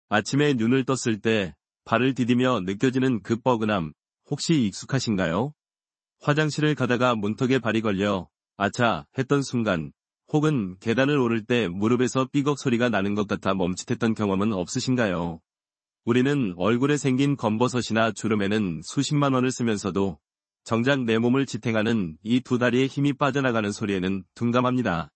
아침에 눈을 떴을 때 발을 디디며 느껴지는 그 뻐근함, 혹시 익숙하신가요? 화장실을 가다가 문턱에 발이 걸려 아차 했던 순간, 혹은 계단을 오를 때 무릎에서 삐걱 소리가 나는 것 같아 멈칫했던 경험은 없으신가요? 우리는 얼굴에 생긴 검버섯이나 주름에는 수십만 원을 쓰면서도 정작 내 몸을 지탱하는 이 두 다리의 힘이 빠져나가는 소리에는 둔감합니다.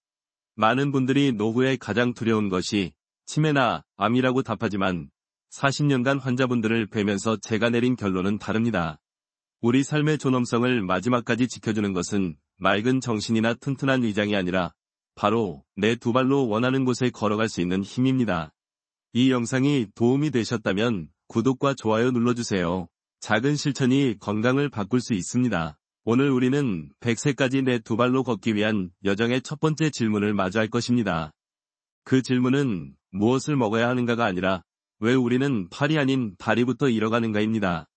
많은 분들이 노후에 가장 두려운 것이 치매나 암이라고 답하지만 40년간 환자분들을 뵈면서 제가 내린 결론은 다릅니다. 우리 삶의 존엄성을 마지막까지 지켜주는 것은 맑은 정신이나 튼튼한 위장이 아니라 바로 내 두 발로 원하는 곳에 걸어갈 수 있는 힘입니다. 이 영상이 도움이 되셨다면 구독과 좋아요 눌러주세요. 작은 실천이 건강을 바꿀 수 있습니다. 오늘 우리는 100세까지 내 두 발로 걷기 위한 여정의 첫 번째 질문을 마주할 것입니다. 그 질문은 무엇을 먹어야 하는가가 아니라 왜 우리는 팔이 아닌 다리부터 잃어가는가입니다.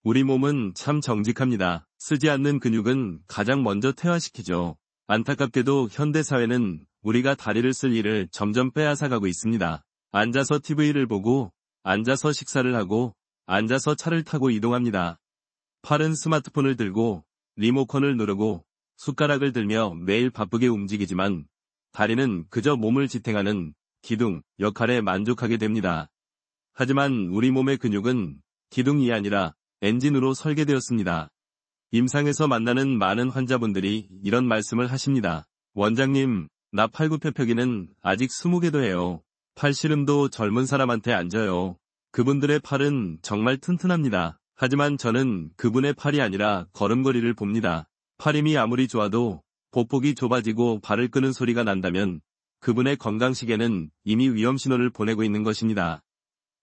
우리 몸은 참 정직합니다. 쓰지 않는 근육은 가장 먼저 퇴화시키죠. 안타깝게도 현대사회는 우리가 다리를 쓸 일을 점점 빼앗아가고 있습니다. 앉아서 TV를 보고, 앉아서 식사를 하고, 앉아서 차를 타고 이동합니다. 팔은 스마트폰을 들고, 리모컨을 누르고, 숟가락을 들며 매일 바쁘게 움직이지만, 다리는 그저 몸을 지탱하는 기둥 역할에 만족하게 됩니다. 하지만 우리 몸의 근육은 기둥이 아니라 엔진으로 설계되었습니다. 임상에서 만나는 많은 환자분들이 이런 말씀을 하십니다. 원장님, 나 팔굽혀펴기는 아직 20개도 해요. 팔씨름도 젊은 사람한테 안 져요. 그분들의 팔은 정말 튼튼합니다. 하지만 저는 그분의 팔이 아니라 걸음걸이를 봅니다. 팔 힘이 아무리 좋아도 보폭이 좁아지고 발을 끄는 소리가 난다면 그분의 건강시계는 이미 위험신호를 보내고 있는 것입니다.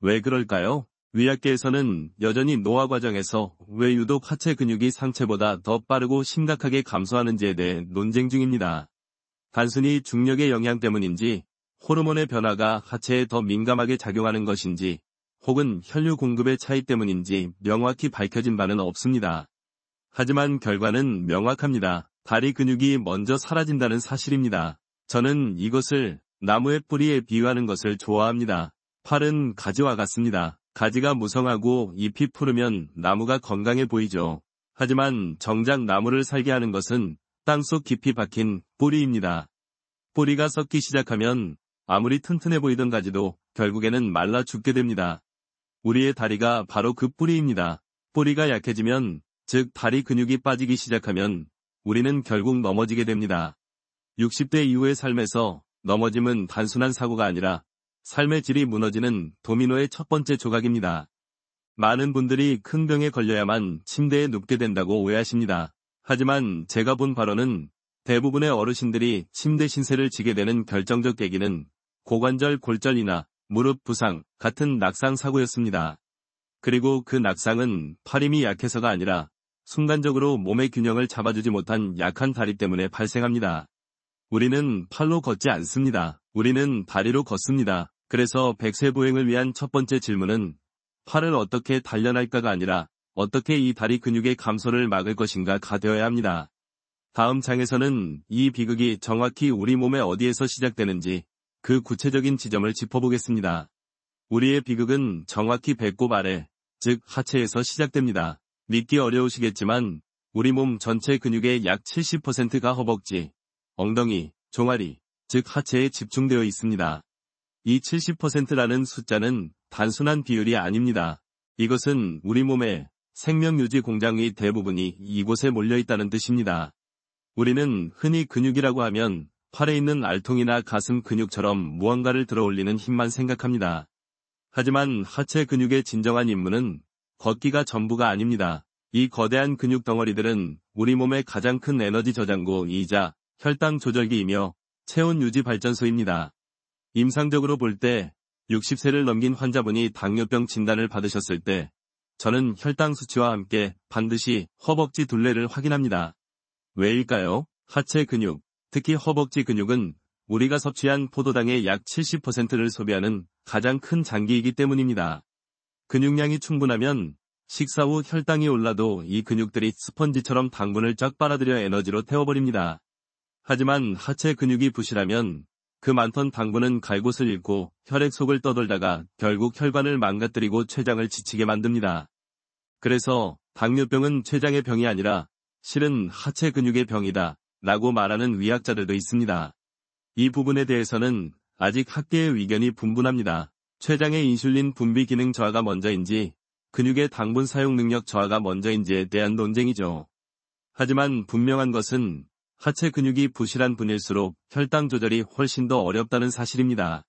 왜 그럴까요? 의학계에서는 여전히 노화 과정에서 왜 유독 하체 근육이 상체보다 더 빠르고 심각하게 감소하는지에 대해 논쟁 중입니다. 단순히 중력의 영향 때문인지, 호르몬의 변화가 하체에 더 민감하게 작용하는 것인지, 혹은 혈류 공급의 차이 때문인지 명확히 밝혀진 바는 없습니다. 하지만 결과는 명확합니다. 다리 근육이 먼저 사라진다는 사실입니다. 저는 이것을 나무의 뿌리에 비유하는 것을 좋아합니다. 팔은 가지와 같습니다. 가지가 무성하고 잎이 푸르면 나무가 건강해 보이죠. 하지만 정작 나무를 살게 하는 것은 땅속 깊이 박힌 뿌리입니다. 뿌리가 썩기 시작하면 아무리 튼튼해 보이던 가지도 결국에는 말라 죽게 됩니다. 우리의 다리가 바로 그 뿌리입니다. 뿌리가 약해지면, 즉 다리 근육이 빠지기 시작하면 우리는 결국 넘어지게 됩니다. 60대 이후의 삶에서 넘어짐은 단순한 사고가 아니라 삶의 질이 무너지는 도미노의 첫 번째 조각입니다. 많은 분들이 큰 병에 걸려야만 침대에 눕게 된다고 오해하십니다. 하지만 제가 본 바로는 대부분의 어르신들이 침대 신세를 지게 되는 결정적 계기는 고관절 골절이나 무릎 부상 같은 낙상 사고였습니다. 그리고 그 낙상은 팔 힘이 약해서가 아니라 순간적으로 몸의 균형을 잡아주지 못한 약한 다리 때문에 발생합니다. 우리는 팔로 걷지 않습니다. 우리는 다리로 걷습니다. 그래서 100세 보행을 위한 첫 번째 질문은 팔을 어떻게 단련할까가 아니라 어떻게 이 다리 근육의 감소를 막을 것인가가 되어야 합니다. 다음 장에서는 이 비극이 정확히 우리 몸의 어디에서 시작되는지 그 구체적인 지점을 짚어보겠습니다. 우리의 비극은 정확히 배꼽 아래, 즉 하체에서 시작됩니다. 믿기 어려우시겠지만 우리 몸 전체 근육의 약 70%가 허벅지, 엉덩이, 종아리, 즉 하체에 집중되어 있습니다. 이 70%라는 숫자는 단순한 비율이 아닙니다. 이것은 우리 몸의 생명유지 공장의 대부분이 이곳에 몰려있다는 뜻입니다. 우리는 흔히 근육이라고 하면 팔에 있는 알통이나 가슴 근육처럼 무언가를 들어올리는 힘만 생각합니다. 하지만 하체 근육의 진정한 임무는 걷기가 전부가 아닙니다. 이 거대한 근육 덩어리들은 우리 몸의 가장 큰 에너지 저장고이자 혈당 조절기이며 체온 유지 발전소입니다. 임상적으로 볼 때 60세를 넘긴 환자분이 당뇨병 진단을 받으셨을 때 저는 혈당 수치와 함께 반드시 허벅지 둘레를 확인합니다. 왜일까요? 하체 근육, 특히 허벅지 근육은 우리가 섭취한 포도당의 약 70%를 소비하는 가장 큰 장기이기 때문입니다. 근육량이 충분하면 식사 후 혈당이 올라도 이 근육들이 스펀지처럼 당분을 쫙 빨아들여 에너지로 태워버립니다. 하지만 하체 근육이 부실하면 그 많던 당분은 갈 곳을 잃고 혈액 속을 떠돌다가 결국 혈관을 망가뜨리고 췌장을 지치게 만듭니다. 그래서 당뇨병은 췌장의 병이 아니라 실은 하체 근육의 병이다 라고 말하는 의학자들도 있습니다. 이 부분에 대해서는 아직 학계의 의견이 분분합니다. 췌장의 인슐린 분비 기능 저하가 먼저인지 근육의 당분 사용 능력 저하가 먼저인지에 대한 논쟁이죠. 하지만 분명한 것은 하체 근육이 부실한 분일수록 혈당 조절이 훨씬 더 어렵다는 사실입니다.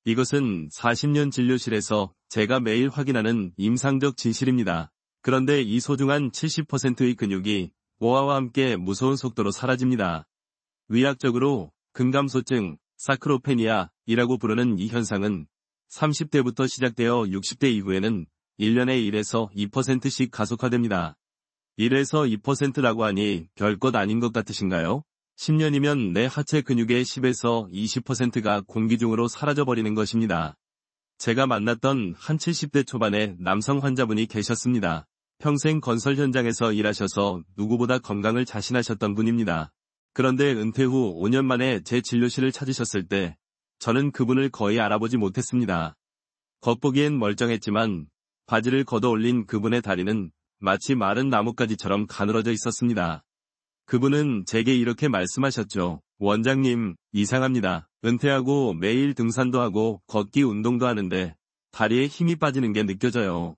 이것은 40년 진료실에서 제가 매일 확인하는 임상적 진실입니다. 그런데 이 소중한 70%의 근육이 노화와 함께 무서운 속도로 사라집니다. 의학적으로 근감소증, 사크로페니아이라고 부르는 이 현상은 30대부터 시작되어 60대 이후에는 1년에 1에서 2%씩 가속화됩니다. 1에서 2%라고 하니 별것 아닌 것 같으신가요? 10년이면 내 하체 근육의 10에서 20%가 공기 중으로 사라져버리는 것입니다. 제가 만났던 한 70대 초반의 남성 환자분이 계셨습니다. 평생 건설 현장에서 일하셔서 누구보다 건강을 자신하셨던 분입니다. 그런데 은퇴 후 5년 만에 제 진료실을 찾으셨을 때 저는 그분을 거의 알아보지 못했습니다. 겉보기엔 멀쩡했지만 바지를 걷어 올린 그분의 다리는 마치 마른 나뭇가지처럼 가늘어져 있었습니다. 그분은 제게 이렇게 말씀하셨죠. 원장님, 이상합니다. 은퇴하고 매일 등산도 하고 걷기 운동도 하는데 다리에 힘이 빠지는 게 느껴져요.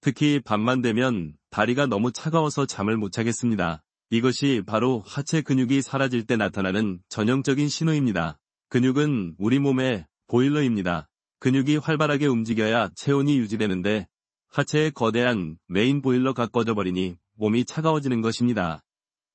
특히 밤만 되면 다리가 너무 차가워서 잠을 못 자겠습니다. 이것이 바로 하체 근육이 사라질 때 나타나는 전형적인 신호입니다. 근육은 우리 몸의 보일러입니다. 근육이 활발하게 움직여야 체온이 유지되는데 하체의 거대한 메인 보일러가 꺼져버리니 몸이 차가워지는 것입니다.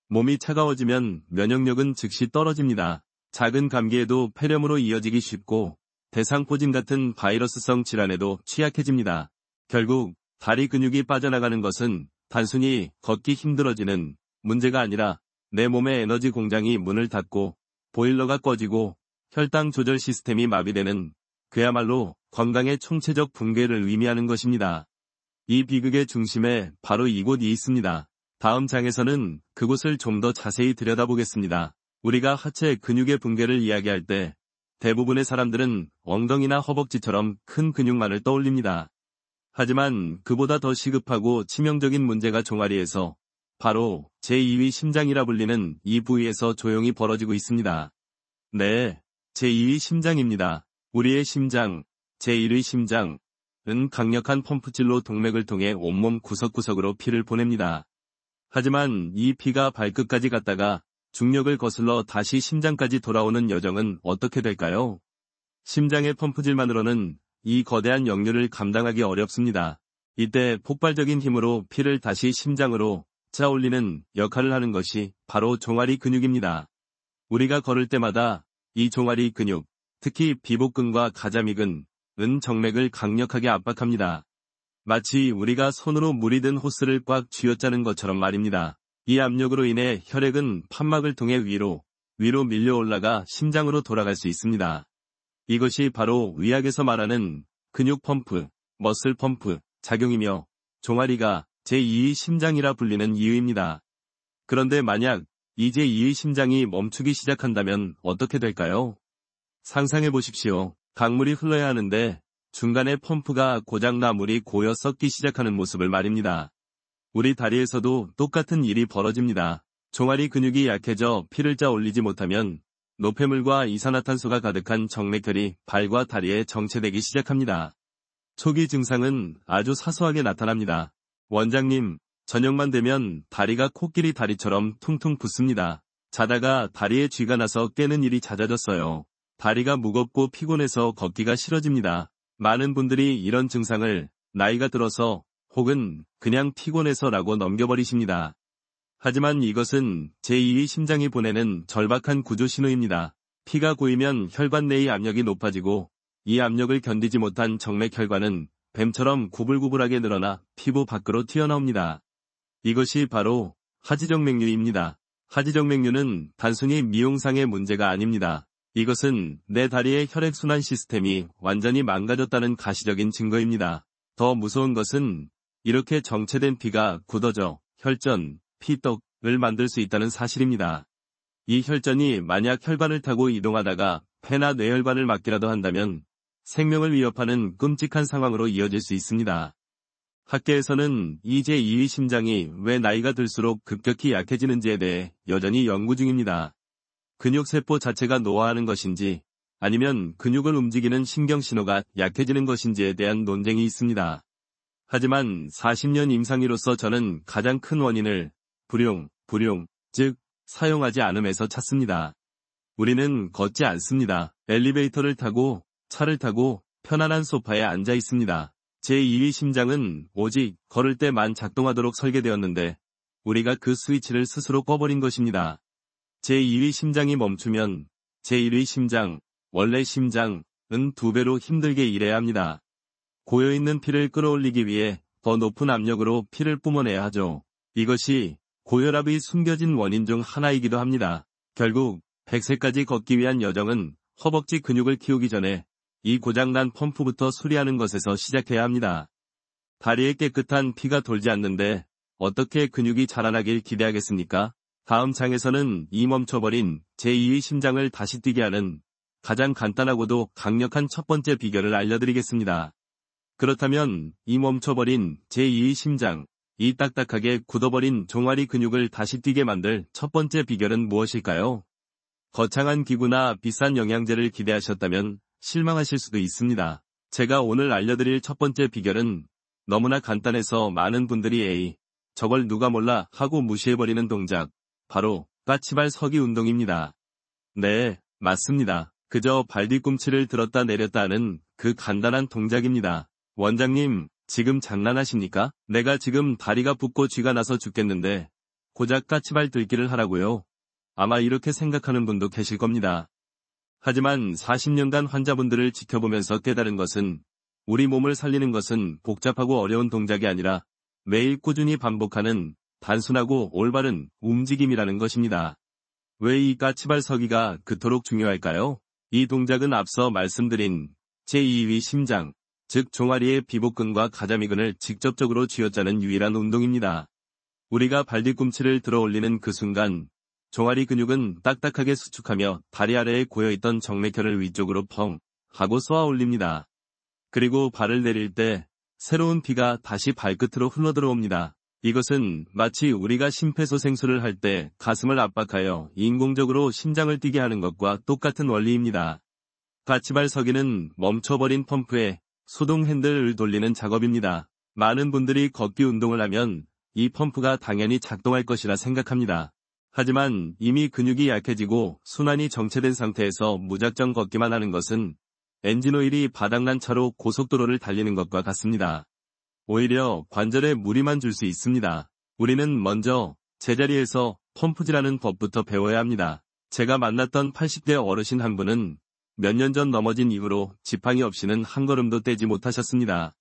몸이 차가워지면 면역력은 즉시 떨어집니다. 작은 감기에도 폐렴으로 이어지기 쉽고 대상포진 같은 바이러스성 질환에도 취약해집니다. 결국 다리 근육이 빠져나가는 것은 단순히 걷기 힘들어지는 문제가 아니라 내 몸의 에너지 공장이 문을 닫고 보일러가 꺼지고 혈당 조절 시스템이 마비되는 그야말로 건강의 총체적 붕괴를 의미하는 것입니다. 이 비극의 중심에 바로 이곳이 있습니다. 다음 장에서는 그곳을 좀 더 자세히 들여다보겠습니다. 우리가 하체 근육의 붕괴를 이야기할 때 대부분의 사람들은 엉덩이나 허벅지처럼 큰 근육만을 떠올립니다. 하지만 그보다 더 시급하고 치명적인 문제가 종아리에서 바로 제2위 심장이라 불리는 이 부위에서 조용히 벌어지고 있습니다. 네, 제2위 심장입니다. 우리의 심장, 제1위 심장은 강력한 펌프질로 동맥을 통해 온몸 구석구석으로 피를 보냅니다. 하지만 이 피가 발끝까지 갔다가 중력을 거슬러 다시 심장까지 돌아오는 여정은 어떻게 될까요? 심장의 펌프질만으로는 이 거대한 역류를 감당하기 어렵습니다. 이때 폭발적인 힘으로 피를 다시 심장으로 짜올리는 역할을 하는 것이 바로 종아리 근육입니다. 우리가 걸을 때마다 이 종아리 근육, 특히 비복근과 가자미근은 정맥을 강력하게 압박합니다. 마치 우리가 손으로 물이 든 호스를 꽉 쥐어짜는 것처럼 말입니다. 이 압력으로 인해 혈액은 판막을 통해 위로 밀려 올라가 심장으로 돌아갈 수 있습니다. 이것이 바로 의학에서 말하는 근육 펌프, 머슬 펌프 작용이며 종아리가 제2의 심장이라 불리는 이유입니다. 그런데 만약 이 제2의 심장이 멈추기 시작한다면 어떻게 될까요? 상상해 보십시오. 강물이 흘러야 하는데 중간에 펌프가 고장나 물이 고여 썩기 시작하는 모습을 말입니다. 우리 다리에서도 똑같은 일이 벌어집니다. 종아리 근육이 약해져 피를 짜 올리지 못하면 노폐물과 이산화탄소가 가득한 정맥혈이 발과 다리에 정체되기 시작합니다. 초기 증상은 아주 사소하게 나타납니다. 원장님, 저녁만 되면 다리가 코끼리 다리처럼 퉁퉁 붓습니다. 자다가 다리에 쥐가 나서 깨는 일이 잦아졌어요. 다리가 무겁고 피곤해서 걷기가 싫어집니다. 많은 분들이 이런 증상을 나이가 들어서 혹은 그냥 피곤해서라고 넘겨버리십니다. 하지만 이것은 제2의 심장이 보내는 절박한 구조 신호입니다. 피가 고이면 혈관 내의 압력이 높아지고 이 압력을 견디지 못한 정맥혈관은 뱀처럼 구불구불하게 늘어나 피부 밖으로 튀어나옵니다. 이것이 바로 하지정맥류입니다. 하지정맥류는 단순히 미용상의 문제가 아닙니다. 이것은 내 다리의 혈액순환 시스템이 완전히 망가졌다는 가시적인 증거입니다. 더 무서운 것은 이렇게 정체된 피가 굳어져 혈전, 피떡을 만들 수 있다는 사실입니다. 이 혈전이 만약 혈관을 타고 이동하다가 폐나 뇌혈관을 막기라도 한다면 생명을 위협하는 끔찍한 상황으로 이어질 수 있습니다. 학계에서는 이 제2위 심장이 왜 나이가 들수록 급격히 약해지는지에 대해 여전히 연구 중입니다. 근육세포 자체가 노화하는 것인지 아니면 근육을 움직이는 신경신호가 약해지는 것인지에 대한 논쟁이 있습니다. 하지만 40년 임상의로서 저는 가장 큰 원인을 불용, 즉 사용하지 않음에서 찾습니다. 우리는 걷지 않습니다. 엘리베이터를 타고 차를 타고 편안한 소파에 앉아 있습니다. 제2위 심장은 오직 걸을 때만 작동하도록 설계되었는데 우리가 그 스위치를 스스로 꺼버린 것입니다. 제2위 심장이 멈추면 제1위 심장, 원래 심장은 2배로 힘들게 일해야 합니다. 고여있는 피를 끌어올리기 위해 더 높은 압력으로 피를 뿜어내야 하죠. 이것이 고혈압이 숨겨진 원인 중 하나이기도 합니다. 결국 100세까지 걷기 위한 여정은 허벅지 근육을 키우기 전에 이 고장난 펌프부터 수리하는 것에서 시작해야 합니다. 다리에 깨끗한 피가 돌지 않는데 어떻게 근육이 자라나길 기대하겠습니까? 다음 장에서는 이 멈춰버린 제2의 심장을 다시 뛰게 하는 가장 간단하고도 강력한 첫 번째 비결을 알려드리겠습니다. 그렇다면 이 멈춰버린 제2의 심장, 이 딱딱하게 굳어버린 종아리 근육을 다시 뛰게 만들 첫 번째 비결은 무엇일까요? 거창한 기구나 비싼 영양제를 기대하셨다면 실망하실 수도 있습니다. 제가 오늘 알려드릴 첫 번째 비결은 너무나 간단해서 많은 분들이 에이, 저걸 누가 몰라 하고 무시해버리는 동작, 바로 까치발 서기 운동입니다. 네, 맞습니다. 그저 발 뒤꿈치를 들었다 내렸다 하는 그 간단한 동작입니다. 원장님, 지금 장난하십니까? 내가 지금 다리가 붓고 쥐가 나서 죽겠는데 고작 까치발 들기를 하라고요? 아마 이렇게 생각하는 분도 계실 겁니다. 하지만 40년간 환자분들을 지켜보면서 깨달은 것은 우리 몸을 살리는 것은 복잡하고 어려운 동작이 아니라 매일 꾸준히 반복하는 단순하고 올바른 움직임이라는 것입니다. 왜 이 까치발 서기가 그토록 중요할까요? 이 동작은 앞서 말씀드린 제2위 심장, 즉 종아리의 비복근과 가자미근을 직접적으로 쥐어짜는 유일한 운동입니다. 우리가 발뒤꿈치를 들어 올리는 그 순간 종아리 근육은 딱딱하게 수축하며 다리 아래에 고여있던 정맥혈을 위쪽으로 펑 하고 쏘아 올립니다. 그리고 발을 내릴 때 새로운 피가 다시 발끝으로 흘러들어옵니다. 이것은 마치 우리가 심폐소생술을 할 때 가슴을 압박하여 인공적으로 심장을 뛰게 하는 것과 똑같은 원리입니다. 까치발 서기는 멈춰버린 펌프에 수동 핸들을 돌리는 작업입니다. 많은 분들이 걷기 운동을 하면 이 펌프가 당연히 작동할 것이라 생각합니다. 하지만 이미 근육이 약해지고 순환이 정체된 상태에서 무작정 걷기만 하는 것은 엔진오일이 바닥난 차로 고속도로를 달리는 것과 같습니다. 오히려 관절에 무리만 줄 수 있습니다. 우리는 먼저 제자리에서 펌프질하는 법부터 배워야 합니다. 제가 만났던 80대 어르신 한 분은 몇 년 전 넘어진 이후로 지팡이 없이는 한 걸음도 떼지 못하셨습니다.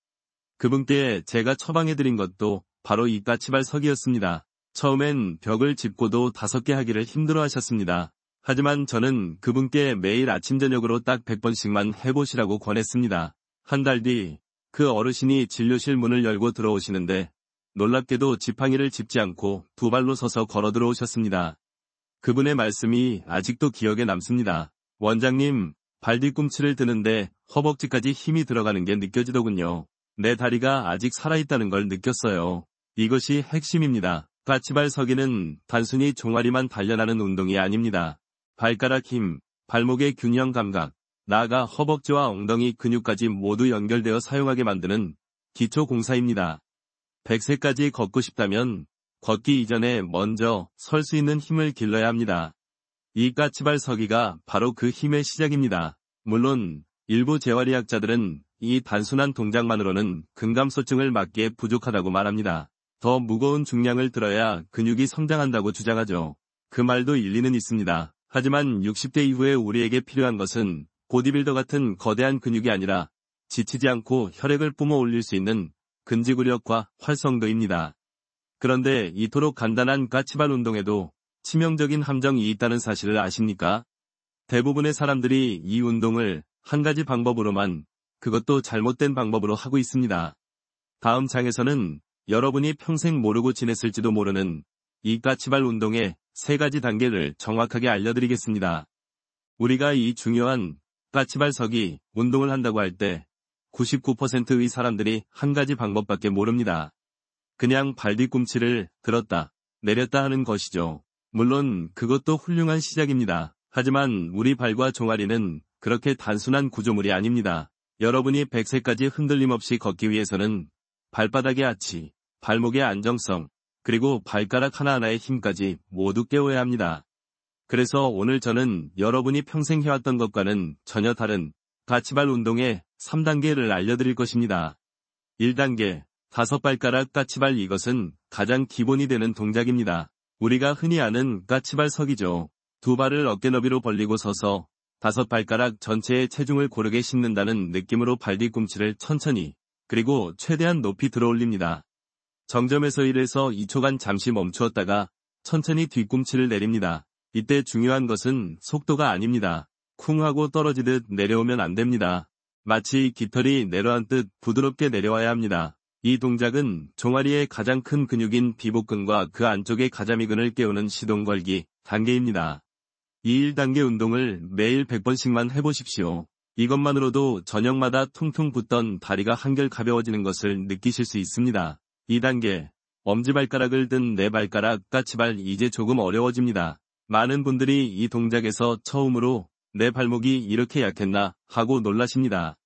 그분께 제가 처방해드린 것도 바로 이 까치발 서기였습니다. 처음엔 벽을 짚고도 5개 하기를 힘들어하셨습니다. 하지만 저는 그분께 매일 아침 저녁으로 딱 100번씩만 해보시라고 권했습니다. 한 달 뒤 그 어르신이 진료실 문을 열고 들어오시는데 놀랍게도 지팡이를 짚지 않고 2발로 서서 걸어 들어오셨습니다. 그분의 말씀이 아직도 기억에 남습니다. 원장님, 발 뒤꿈치를 드는데 허벅지까지 힘이 들어가는 게 느껴지더군요. 내 다리가 아직 살아있다는 걸 느꼈어요. 이것이 핵심입니다. 까치발 서기는 단순히 종아리만 단련하는 운동이 아닙니다. 발가락 힘, 발목의 균형 감각, 나아가 허벅지와 엉덩이 근육까지 모두 연결되어 사용하게 만드는 기초 공사입니다. 100세까지 걷고 싶다면 걷기 이전에 먼저 설 수 있는 힘을 길러야 합니다. 이 까치발 서기가 바로 그 힘의 시작입니다. 물론 일부 재활의학자들은 이 단순한 동작만으로는 근감소증을 막기에 부족하다고 말합니다. 더 무거운 중량을 들어야 근육이 성장한다고 주장하죠. 그 말도 일리는 있습니다. 하지만 60대 이후에 우리에게 필요한 것은 보디빌더 같은 거대한 근육이 아니라 지치지 않고 혈액을 뿜어 올릴 수 있는 근지구력과 활성도입니다. 그런데 이토록 간단한 까치발 운동에도 치명적인 함정이 있다는 사실을 아십니까? 대부분의 사람들이 이 운동을 한 가지 방법으로만, 그것도 잘못된 방법으로 하고 있습니다. 다음 장에서는 여러분이 평생 모르고 지냈을지도 모르는 이 까치발 운동의 3가지 단계를 정확하게 알려드리겠습니다. 우리가 이 중요한 까치발서기 운동을 한다고 할 때 99%의 사람들이 한 가지 방법밖에 모릅니다. 그냥 발 뒤꿈치를 들었다, 내렸다 하는 것이죠. 물론 그것도 훌륭한 시작입니다. 하지만 우리 발과 종아리는 그렇게 단순한 구조물이 아닙니다. 여러분이 100세까지 흔들림 없이 걷기 위해서는 발바닥의 아치, 발목의 안정성, 그리고 발가락 하나하나의 힘까지 모두 깨워야 합니다. 그래서 오늘 저는 여러분이 평생 해왔던 것과는 전혀 다른 까치발 운동의 3단계를 알려드릴 것입니다. 1단계, 5발가락 까치발. 이것은 가장 기본이 되는 동작입니다. 우리가 흔히 아는 까치발 서기죠. 두 발을 어깨 너비로 벌리고 서서 5발가락 전체의 체중을 고르게 싣는다는 느낌으로 발 뒤꿈치를 천천히, 그리고 최대한 높이 들어 올립니다. 정점에서 1에서 2초간 잠시 멈추었다가 천천히 뒤꿈치를 내립니다. 이때 중요한 것은 속도가 아닙니다. 쿵 하고 떨어지듯 내려오면 안 됩니다. 마치 깃털이 내려앉듯 부드럽게 내려와야 합니다. 이 동작은 종아리의 가장 큰 근육인 비복근과 그 안쪽의 가자미근을 깨우는 시동 걸기 단계입니다. 이 1단계 운동을 매일 100번씩만 해보십시오. 이것만으로도 저녁마다 퉁퉁 붓던 다리가 한결 가벼워지는 것을 느끼실 수 있습니다. 2단계, 엄지발가락을 든 4발가락 까치발. 이제 조금 어려워집니다. 많은 분들이 이 동작에서 처음으로 내 발목이 이렇게 약했나 하고 놀라십니다.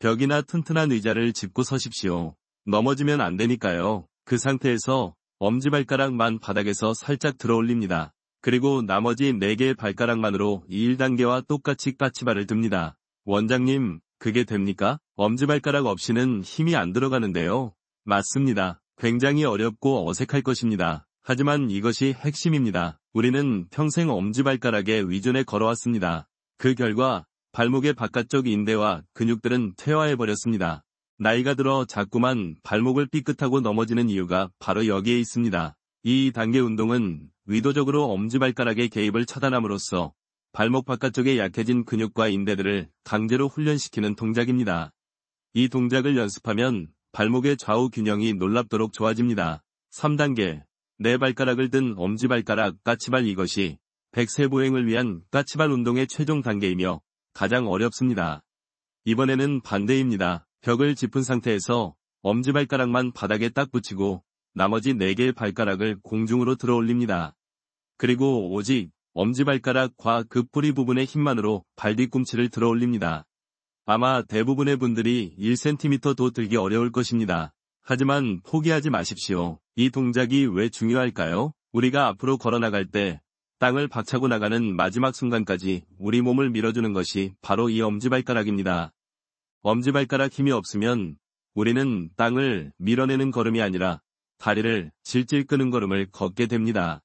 벽이나 튼튼한 의자를 짚고 서십시오. 넘어지면 안 되니까요. 그 상태에서 엄지발가락만 바닥에서 살짝 들어 올립니다. 그리고 나머지 4개의 발가락만으로 이 1단계와 똑같이 까치발을 듭니다. 원장님, 그게 됩니까? 엄지발가락 없이는 힘이 안 들어가는데요. 맞습니다. 굉장히 어렵고 어색할 것입니다. 하지만 이것이 핵심입니다. 우리는 평생 엄지발가락에 의존해 걸어왔습니다. 그 결과 발목의 바깥쪽 인대와 근육들은 퇴화해버렸습니다. 나이가 들어 자꾸만 발목을 삐끗하고 넘어지는 이유가 바로 여기에 있습니다. 이 단계 운동은 의도적으로 엄지발가락의 개입을 차단함으로써 발목 바깥쪽에 약해진 근육과 인대들을 강제로 훈련시키는 동작입니다. 이 동작을 연습하면 발목의 좌우 균형이 놀랍도록 좋아집니다. 3단계, 4발가락을 든 엄지발가락 까치발. 이것이 100세 보행을 위한 까치발 운동의 최종 단계이며 가장 어렵습니다. 이번에는 반대입니다. 벽을 짚은 상태에서 엄지발가락만 바닥에 딱 붙이고 나머지 4개의 발가락을 공중으로 들어 올립니다. 그리고 오직 엄지발가락과 그 뿌리 부분의 힘만으로 발 뒤꿈치를 들어 올립니다. 아마 대부분의 분들이 1cm도 들기 어려울 것입니다. 하지만 포기하지 마십시오. 이 동작이 왜 중요할까요? 우리가 앞으로 걸어나갈 때 땅을 박차고 나가는 마지막 순간까지 우리 몸을 밀어주는 것이 바로 이 엄지발가락입니다. 엄지발가락 힘이 없으면 우리는 땅을 밀어내는 걸음이 아니라 다리를 질질 끄는 걸음을 걷게 됩니다.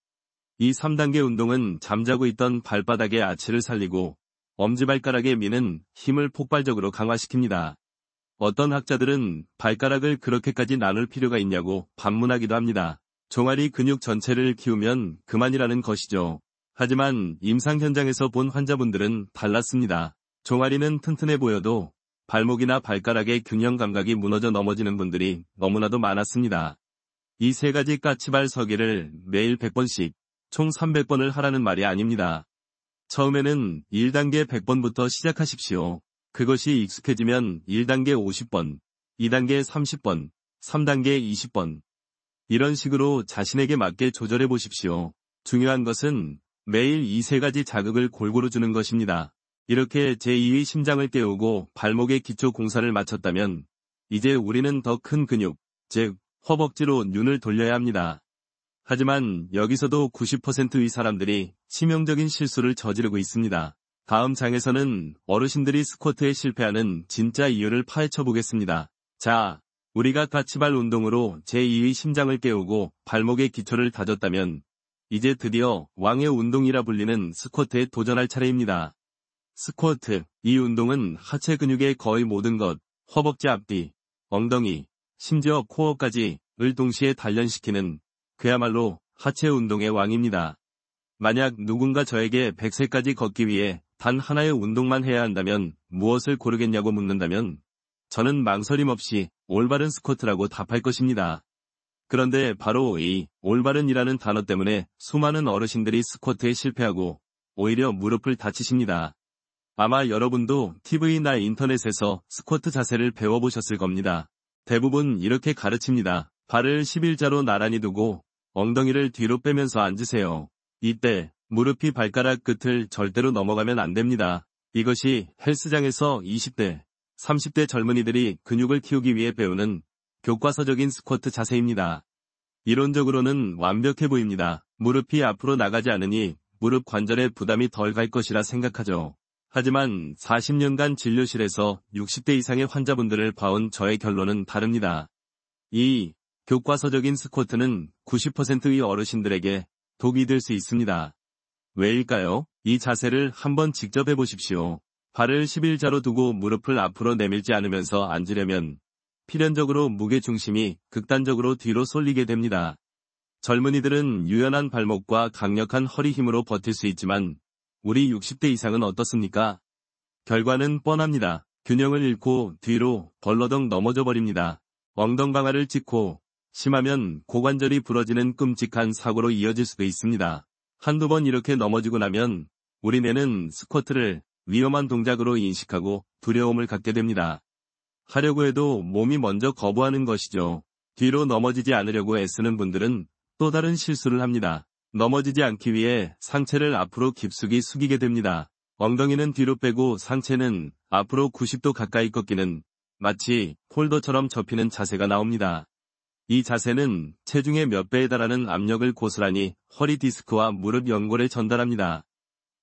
이 3단계 운동은 잠자고 있던 발바닥의 아치를 살리고 엄지발가락에 미는 힘을 폭발적으로 강화시킵니다. 어떤 학자들은 발가락을 그렇게까지 나눌 필요가 있냐고 반문하기도 합니다. 종아리 근육 전체를 키우면 그만이라는 것이죠. 하지만 임상 현장에서 본 환자분들은 달랐습니다. 종아리는 튼튼해 보여도 발목이나 발가락의 균형 감각이 무너져 넘어지는 분들이 너무나도 많았습니다. 이 3가지 까치발 서기를 매일 100번씩 총 300번을 하라는 말이 아닙니다. 처음에는 1단계 100번부터 시작하십시오. 그것이 익숙해지면 1단계 50번, 2단계 30번, 3단계 20번. 이런 식으로 자신에게 맞게 조절해 보십시오. 중요한 것은 매일 이 3가지 자극을 골고루 주는 것입니다. 이렇게 제2의 심장을 깨우고 발목의 기초 공사를 마쳤다면 이제 우리는 더 큰 근육, 즉 허벅지로 눈을 돌려야 합니다. 하지만 여기서도 90%의 사람들이 치명적인 실수를 저지르고 있습니다. 다음 장에서는 어르신들이 스쿼트에 실패하는 진짜 이유를 파헤쳐 보겠습니다. 자, 우리가 까치발 운동으로 제2의 심장을 깨우고 발목의 기초를 다졌다면 이제 드디어 왕의 운동이라 불리는 스쿼트에 도전할 차례입니다. 스쿼트, 이 운동은 하체 근육의 거의 모든 것, 허벅지 앞뒤, 엉덩이, 심지어 코어까지를 동시에 단련시키는 그야말로 하체 운동의 왕입니다. 만약 누군가 저에게 100세까지 걷기 위해 단 하나의 운동만 해야 한다면 무엇을 고르겠냐고 묻는다면 저는 망설임 없이 올바른 스쿼트라고 답할 것입니다. 그런데 바로 이 올바른이라는 단어 때문에 수많은 어르신들이 스쿼트에 실패하고 오히려 무릎을 다치십니다. 아마 여러분도 TV나 인터넷에서 스쿼트 자세를 배워보셨을 겁니다. 대부분 이렇게 가르칩니다. 발을 11자로 나란히 두고 엉덩이를 뒤로 빼면서 앉으세요. 이때 무릎이 발가락 끝을 절대로 넘어가면 안 됩니다. 이것이 헬스장에서 20대, 30대 젊은이들이 근육을 키우기 위해 배우는 교과서적인 스쿼트 자세입니다. 이론적으로는 완벽해 보입니다. 무릎이 앞으로 나가지 않으니 무릎 관절에 부담이 덜 갈 것이라 생각하죠. 하지만 40년간 진료실에서 60대 이상의 환자분들을 봐온 저의 결론은 다릅니다. 이 교과서적인 스쿼트는 90%의 어르신들에게 독이 될 수 있습니다. 왜일까요? 이 자세를 한번 직접 해보십시오. 발을 11자로 두고 무릎을 앞으로 내밀지 않으면서 앉으려면 필연적으로 무게중심이 극단적으로 뒤로 쏠리게 됩니다. 젊은이들은 유연한 발목과 강력한 허리 힘으로 버틸 수 있지만 우리 60대 이상은 어떻습니까? 결과는 뻔합니다. 균형을 잃고 뒤로 벌러덩 넘어져 버립니다. 엉덩방아를 찍고 심하면 고관절이 부러지는 끔찍한 사고로 이어질 수도 있습니다. 한두 번 이렇게 넘어지고 나면 우리 뇌는 스쿼트를 위험한 동작으로 인식하고 두려움을 갖게 됩니다. 하려고 해도 몸이 먼저 거부하는 것이죠. 뒤로 넘어지지 않으려고 애쓰는 분들은 또 다른 실수를 합니다. 넘어지지 않기 위해 상체를 앞으로 깊숙이 숙이게 됩니다. 엉덩이는 뒤로 빼고 상체는 앞으로 90도 가까이 꺾이는 마치 폴더처럼 접히는 자세가 나옵니다. 이 자세는 체중의 몇 배에 달하는 압력을 고스란히 허리 디스크와 무릎 연골에 전달합니다.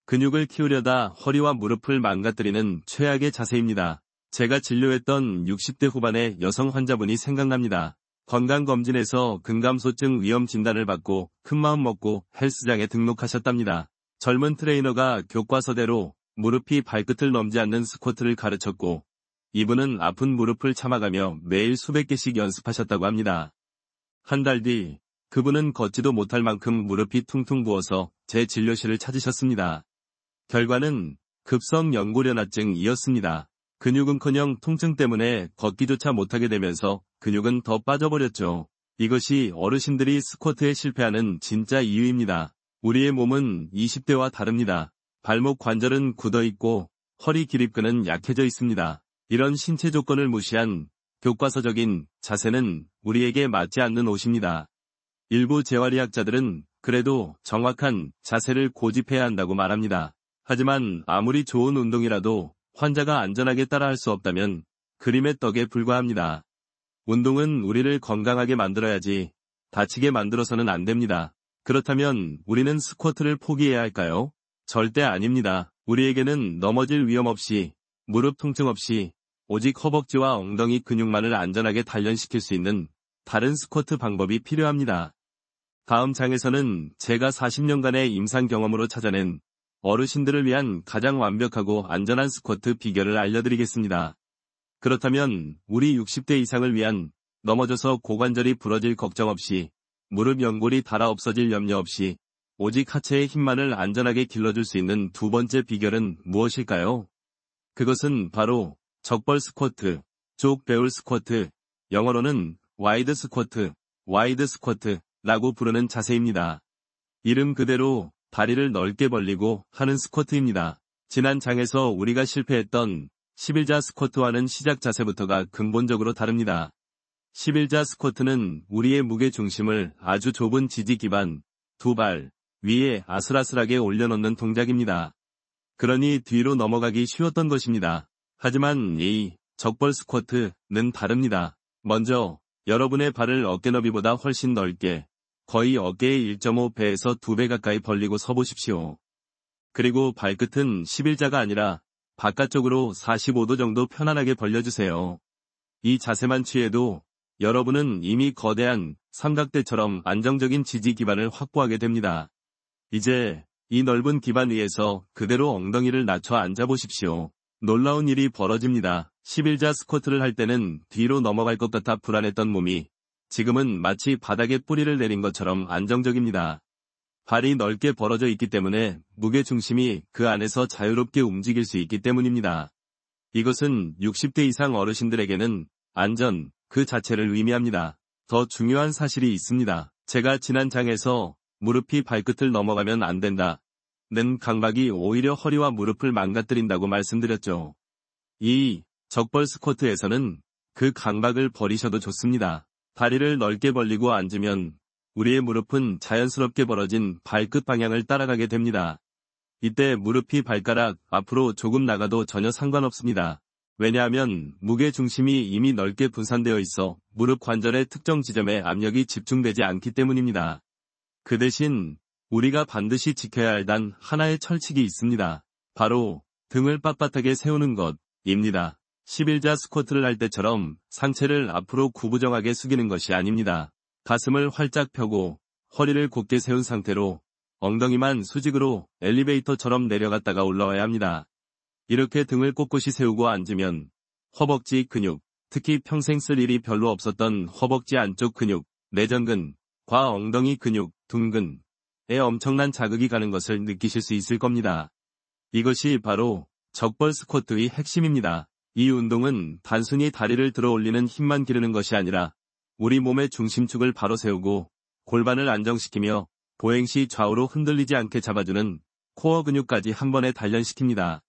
근육을 키우려다 허리와 무릎을 망가뜨리는 최악의 자세입니다. 제가 진료했던 60대 후반의 여성 환자분이 생각납니다. 건강검진에서 근감소증 위험 진단을 받고 큰마음 먹고 헬스장에 등록하셨답니다. 젊은 트레이너가 교과서대로 무릎이 발끝을 넘지 않는 스쿼트를 가르쳤고 이분은 아픈 무릎을 참아가며 매일 수백 개씩 연습하셨다고 합니다. 한 달 뒤 그분은 걷지도 못할 만큼 무릎이 퉁퉁 부어서 제 진료실을 찾으셨습니다. 결과는 급성 연골연화증이었습니다. 근육은커녕 통증 때문에 걷기조차 못하게 되면서 근육은 더 빠져버렸죠. 이것이 어르신들이 스쿼트에 실패하는 진짜 이유입니다. 우리의 몸은 20대와 다릅니다. 발목 관절은 굳어있고 허리 기립근은 약해져 있습니다. 이런 신체 조건을 무시한 교과서적인 자세는 우리에게 맞지 않는 옷입니다. 일부 재활의학자들은 그래도 정확한 자세를 고집해야 한다고 말합니다. 하지만 아무리 좋은 운동이라도 환자가 안전하게 따라할 수 없다면 그림의 떡에 불과합니다. 운동은 우리를 건강하게 만들어야지 다치게 만들어서는 안 됩니다. 그렇다면 우리는 스쿼트를 포기해야 할까요? 절대 아닙니다. 우리에게는 넘어질 위험 없이, 무릎 통증 없이, 오직 허벅지와 엉덩이 근육만을 안전하게 단련시킬 수 있는 다른 스쿼트 방법이 필요합니다. 다음 장에서는 제가 40년간의 임상 경험으로 찾아낸 어르신들을 위한 가장 완벽하고 안전한 스쿼트 비결을 알려드리겠습니다. 그렇다면 우리 60대 이상을 위한 넘어져서 고관절이 부러질 걱정 없이 무릎 연골이 닳아 없어질 염려 없이 오직 하체의 힘만을 안전하게 길러줄 수 있는 두 번째 비결은 무엇일까요? 그것은 바로 적벌 스쿼트, 쪽 배울 스쿼트, 영어로는 와이드 스쿼트라고 부르는 자세입니다. 이름 그대로 다리를 넓게 벌리고 하는 스쿼트입니다. 지난 장에서 우리가 실패했던 11자 스쿼트와는 시작 자세부터가 근본적으로 다릅니다. 11자 스쿼트는 우리의 무게 중심을 아주 좁은 지지 기반, 두 발 위에 아슬아슬하게 올려놓는 동작입니다. 그러니 뒤로 넘어가기 쉬웠던 것입니다. 하지만 이 적벌 스쿼트는 다릅니다. 먼저 여러분의 발을 어깨 너비보다 훨씬 넓게 거의 어깨의 1.5배에서 2배 가까이 벌리고 서보십시오. 그리고 발끝은 11자가 아니라 바깥쪽으로 45도 정도 편안하게 벌려주세요. 이 자세만 취해도 여러분은 이미 거대한 삼각대처럼 안정적인 지지 기반을 확보하게 됩니다. 이제 이 넓은 기반 위에서 그대로 엉덩이를 낮춰 앉아보십시오. 놀라운 일이 벌어집니다. 11자 스쿼트를 할 때는 뒤로 넘어갈 것 같아 불안했던 몸이 지금은 마치 바닥에 뿌리를 내린 것처럼 안정적입니다. 발이 넓게 벌어져 있기 때문에 무게중심이 그 안에서 자유롭게 움직일 수 있기 때문입니다. 이것은 60대 이상 어르신들에게는 안전 그 자체를 의미합니다. 더 중요한 사실이 있습니다. 제가 지난 장에서 무릎이 발끝을 넘어가면 안 된다 는 강박이 오히려 허리와 무릎을 망가뜨린다고 말씀드렸죠. 이 적벌 스쿼트에서는 그 강박을 버리셔도 좋습니다. 다리를 넓게 벌리고 앉으면 우리의 무릎은 자연스럽게 벌어진 발끝 방향을 따라가게 됩니다. 이때 무릎이 발가락 앞으로 조금 나가도 전혀 상관없습니다. 왜냐하면 무게 중심이 이미 넓게 분산되어 있어 무릎 관절의 특정 지점에 압력이 집중되지 않기 때문입니다. 그 대신 우리가 반드시 지켜야 할 단 하나의 철칙이 있습니다. 바로 등을 빳빳하게 세우는 것입니다. 11자 스쿼트를 할 때처럼 상체를 앞으로 구부정하게 숙이는 것이 아닙니다. 가슴을 활짝 펴고 허리를 곧게 세운 상태로 엉덩이만 수직으로 엘리베이터처럼 내려갔다가 올라와야 합니다. 이렇게 등을 꼿꼿이 세우고 앉으면 허벅지 근육, 특히 평생 쓸 일이 별로 없었던 허벅지 안쪽 근육, 내전근, 과 엉덩이 근육, 둔근에 엄청난 자극이 가는 것을 느끼실 수 있을 겁니다. 이것이 바로 적벌 스쿼트의 핵심입니다. 이 운동은 단순히 다리를 들어 올리는 힘만 기르는 것이 아니라 우리 몸의 중심축을 바로 세우고 골반을 안정시키며 보행 시 좌우로 흔들리지 않게 잡아주는 코어 근육까지 한 번에 단련시킵니다.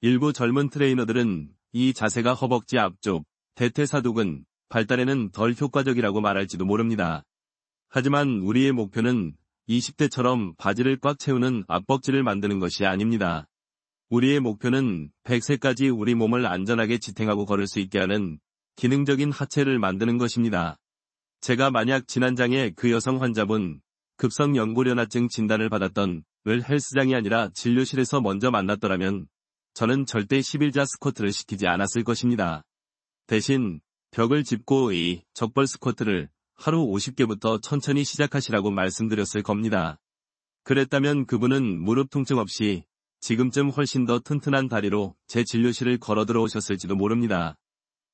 일부 젊은 트레이너들은 이 자세가 허벅지 앞쪽, 대퇴사두근, 발달에는 덜 효과적이라고 말할지도 모릅니다. 하지만 우리의 목표는 20대처럼 바지를 꽉 채우는 앞벅지를 만드는 것이 아닙니다. 우리의 목표는 100세까지 우리 몸을 안전하게 지탱하고 걸을 수 있게 하는 기능적인 하체를 만드는 것입니다. 제가 만약 지난장에 그 여성 환자분 급성 연골연화증 진단을 받았던 을 헬스장이 아니라 진료실에서 먼저 만났더라면 저는 절대 11자 스쿼트를 시키지 않았을 것입니다. 대신 벽을 짚고 이 적벌 스쿼트를 하루 50개부터 천천히 시작하시라고 말씀드렸을 겁니다. 그랬다면 그분은 무릎 통증 없이 지금쯤 훨씬 더 튼튼한 다리로 제 진료실을 걸어 들어오셨을지도 모릅니다.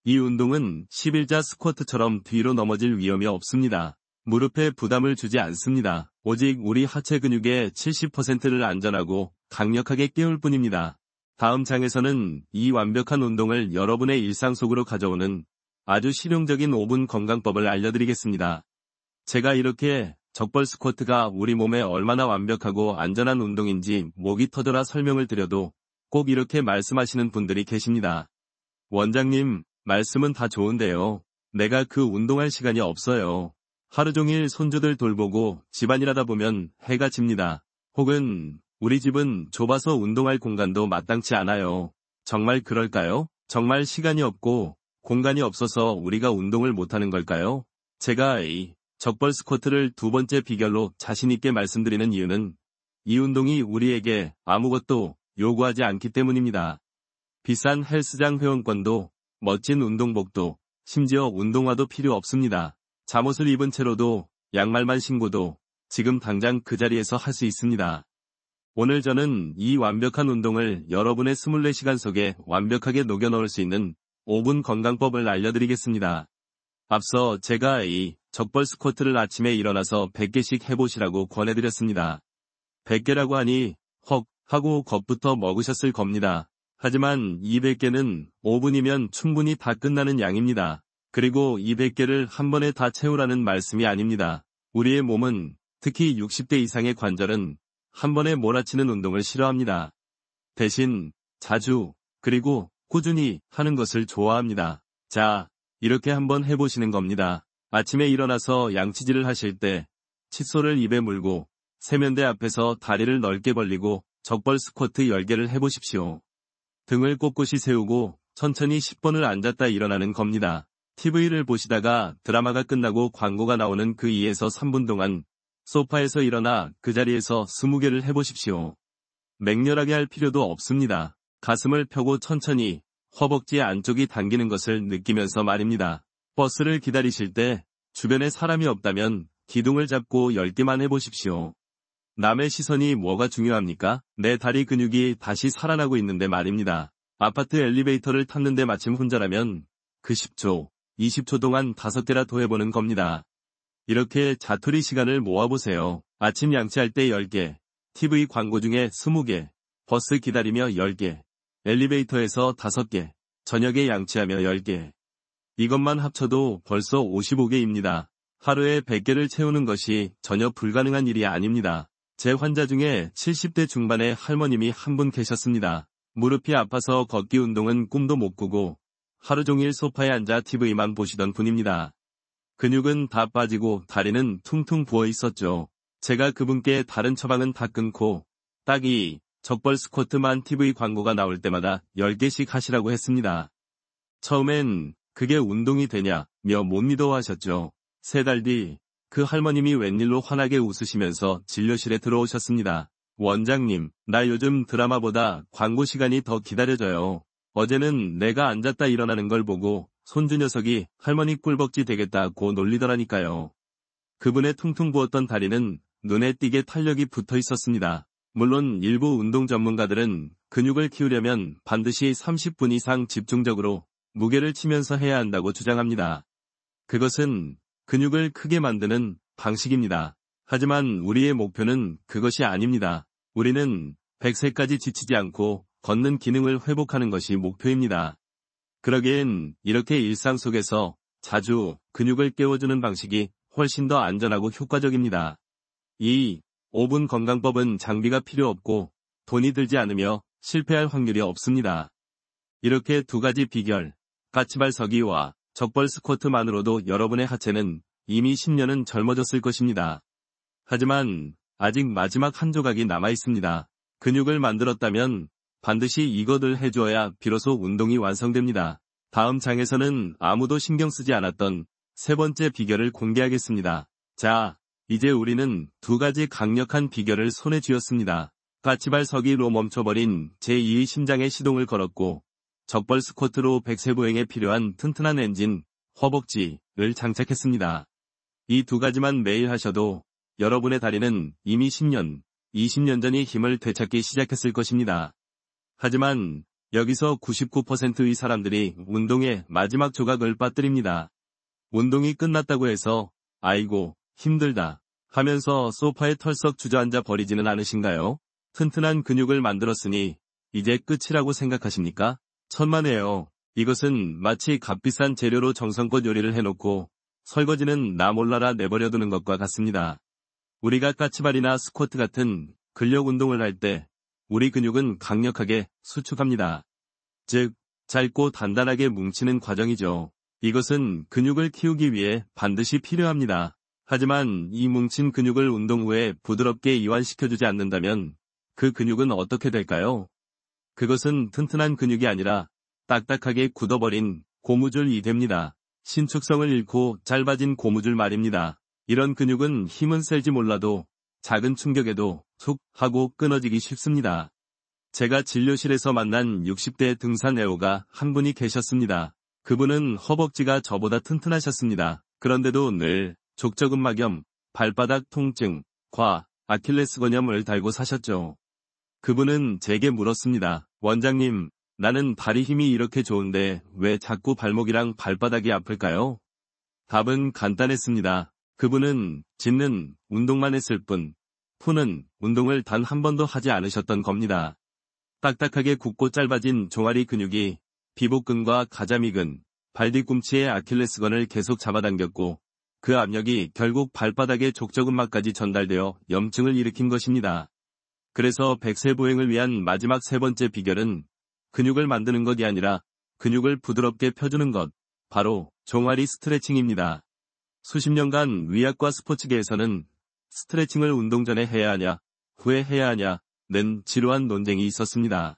이 운동은 11자 스쿼트처럼 뒤로 넘어질 위험이 없습니다. 무릎에 부담을 주지 않습니다. 오직 우리 하체 근육의 70%를 안전하고 강력하게 깨울 뿐입니다. 다음 장에서는 이 완벽한 운동을 여러분의 일상 속으로 가져오는 아주 실용적인 5분 건강법을 알려드리겠습니다. 제가 이렇게 적벌 스쿼트가 우리 몸에 얼마나 완벽하고 안전한 운동인지 목이 터져라 설명을 드려도 꼭 이렇게 말씀하시는 분들이 계십니다. 원장님, 말씀은 다 좋은데요. 내가 그 운동할 시간이 없어요. 하루 종일 손주들 돌보고 집안일하다 보면 해가 집니다. 혹은 우리 집은 좁아서 운동할 공간도 마땅치 않아요. 정말 그럴까요? 정말 시간이 없고 공간이 없어서 우리가 운동을 못하는 걸까요? 제가 이 적벌 스쿼트를 두 번째 비결로 자신있게 말씀드리는 이유는 이 운동이 우리에게 아무것도 요구하지 않기 때문입니다. 비싼 헬스장 회원권도, 멋진 운동복도, 심지어 운동화도 필요 없습니다. 잠옷을 입은 채로도, 양말만 신고도 지금 당장 그 자리에서 할 수 있습니다. 오늘 저는 이 완벽한 운동을 여러분의 24시간 속에 완벽하게 녹여 넣을 수 있는 5분 건강법을 알려드리겠습니다. 앞서 제가 이 적벌 스쿼트를 아침에 일어나서 100개씩 해보시라고 권해드렸습니다. 100개라고 하니 헉 하고 겁부터 먹으셨을 겁니다. 하지만 200개는 5분이면 충분히 다 끝나는 양입니다. 그리고 200개를 한 번에 다 채우라는 말씀이 아닙니다. 우리의 몸은, 특히 60대 이상의 관절은 한 번에 몰아치는 운동을 싫어합니다. 대신 자주, 그리고 꾸준히 하는 것을 좋아합니다. 자, 이렇게 한번 해보시는 겁니다. 아침에 일어나서 양치질을 하실 때 칫솔을 입에 물고 세면대 앞에서 다리를 넓게 벌리고 적벌 스쿼트 10개를 해보십시오. 등을 꼿꼿이 세우고 천천히 10번을 앉았다 일어나는 겁니다. TV를 보시다가 드라마가 끝나고 광고가 나오는 그 2에서 3분 동안 소파에서 일어나 그 자리에서 20개를 해보십시오. 맹렬하게 할 필요도 없습니다. 가슴을 펴고 천천히 허벅지 안쪽이 당기는 것을 느끼면서 말입니다. 버스를 기다리실 때 주변에 사람이 없다면 기둥을 잡고 10개만 해보십시오. 남의 시선이 뭐가 중요합니까? 내 다리 근육이 다시 살아나고 있는데 말입니다. 아파트 엘리베이터를 탔는데 마침 혼자라면 그 10초, 20초 동안 5개라 더 해보는 겁니다. 이렇게 자투리 시간을 모아보세요. 아침 양치할 때 10개, TV 광고 중에 20개, 버스 기다리며 10개, 엘리베이터에서 5개, 저녁에 양치하며 10개. 이것만 합쳐도 벌써 55개입니다. 하루에 100개를 채우는 것이 전혀 불가능한 일이 아닙니다. 제 환자 중에 70대 중반의 할머님이 한 분 계셨습니다. 무릎이 아파서 걷기 운동은 꿈도 못 꾸고 하루 종일 소파에 앉아 TV만 보시던 분입니다. 근육은 다 빠지고 다리는 퉁퉁 부어 있었죠. 제가 그분께 다른 처방은 다 끊고 딱이 적벌 스쿼트만 TV 광고가 나올 때마다 10개씩 하시라고 했습니다. 처음엔 그게 운동이 되냐며 못 믿어 하셨죠. 3달 뒤 그 할머님이 웬일로 환하게 웃으시면서 진료실에 들어오셨습니다. 원장님, 나 요즘 드라마보다 광고 시간이 더 기다려져요. 어제는 내가 앉았다 일어나는 걸 보고 손주 녀석이 할머니 꿀벅지 되겠다고 놀리더라니까요. 그분의 퉁퉁 부었던 다리는 눈에 띄게 탄력이 붙어 있었습니다. 물론 일부 운동 전문가들은 근육을 키우려면 반드시 30분 이상 집중적으로 무게를 치면서 해야 한다고 주장합니다. 그것은 근육을 크게 만드는 방식입니다. 하지만 우리의 목표는 그것이 아닙니다. 우리는 100세까지 지치지 않고 걷는 기능을 회복하는 것이 목표입니다. 그러기엔 이렇게 일상 속에서 자주 근육을 깨워주는 방식이 훨씬 더 안전하고 효과적입니다. 이 5분 건강법은 장비가 필요 없고 돈이 들지 않으며 실패할 확률이 없습니다. 이렇게 2가지 비결, 까치발서기와 적벌 스쿼트만으로도 여러분의 하체는 이미 10년은 젊어졌을 것입니다. 하지만 아직 마지막 한 조각이 남아 있습니다. 근육을 만들었다면 반드시 이것을 해줘야 비로소 운동이 완성됩니다. 다음 장에서는 아무도 신경 쓰지 않았던 3번째 비결을 공개하겠습니다. 자, 이제 우리는 2가지 강력한 비결을 손에 쥐었습니다. 까치발서기로 멈춰버린 제2의 심장의 시동을 걸었고 적벌 스쿼트로 100세 보행에 필요한 튼튼한 엔진, 허벅지를 장착했습니다. 이 2가지만 매일 하셔도 여러분의 다리는 이미 10년, 20년 전이 힘을 되찾기 시작했을 것입니다. 하지만 여기서 99%의 사람들이 운동의 마지막 조각을 빠뜨립니다. 운동이 끝났다고 해서 아이고 힘들다 하면서 소파에 털썩 주저앉아 버리지는 않으신가요? 튼튼한 근육을 만들었으니 이제 끝이라고 생각하십니까? 천만에요. 이것은 마치 값비싼 재료로 정성껏 요리를 해놓고 설거지는 나 몰라라 내버려두는 것과 같습니다. 우리가 까치발이나 스쿼트 같은 근력 운동을 할 때 우리 근육은 강력하게 수축합니다. 즉, 짧고 단단하게 뭉치는 과정이죠. 이것은 근육을 키우기 위해 반드시 필요합니다. 하지만 이 뭉친 근육을 운동 후에 부드럽게 이완시켜주지 않는다면 그 근육은 어떻게 될까요? 그것은 튼튼한 근육이 아니라 딱딱하게 굳어버린 고무줄이 됩니다. 신축성을 잃고 짧아진 고무줄 말입니다. 이런 근육은 힘은 셀지 몰라도 작은 충격에도 툭 하고 끊어지기 쉽습니다. 제가 진료실에서 만난 60대 등산 애호가 한 분이 계셨습니다. 그분은 허벅지가 저보다 튼튼하셨습니다. 그런데도 늘 족저근막염, 발바닥 통증, 아킬레스건염을 달고 사셨죠. 그분은 제게 물었습니다. 원장님, 나는 발이 힘이 이렇게 좋은데 왜 자꾸 발목이랑 발바닥이 아플까요? 답은 간단했습니다. 그분은 짚는 운동만 했을 뿐, 푸는 운동을 단 한 번도 하지 않으셨던 겁니다. 딱딱하게 굳고 짧아진 종아리 근육이 비복근과 가자미근, 발 뒤꿈치의 아킬레스건을 계속 잡아당겼고 그 압력이 결국 발바닥의 족저근막까지 전달되어 염증을 일으킨 것입니다. 그래서 100세 보행을 위한 마지막 3번째 비결은 근육을 만드는 것이 아니라 근육을 부드럽게 펴주는 것, 바로 종아리 스트레칭입니다. 수십 년간 의학과 스포츠계에서는 스트레칭을 운동 전에 해야 하냐, 후에 해야 하냐는 지루한 논쟁이 있었습니다.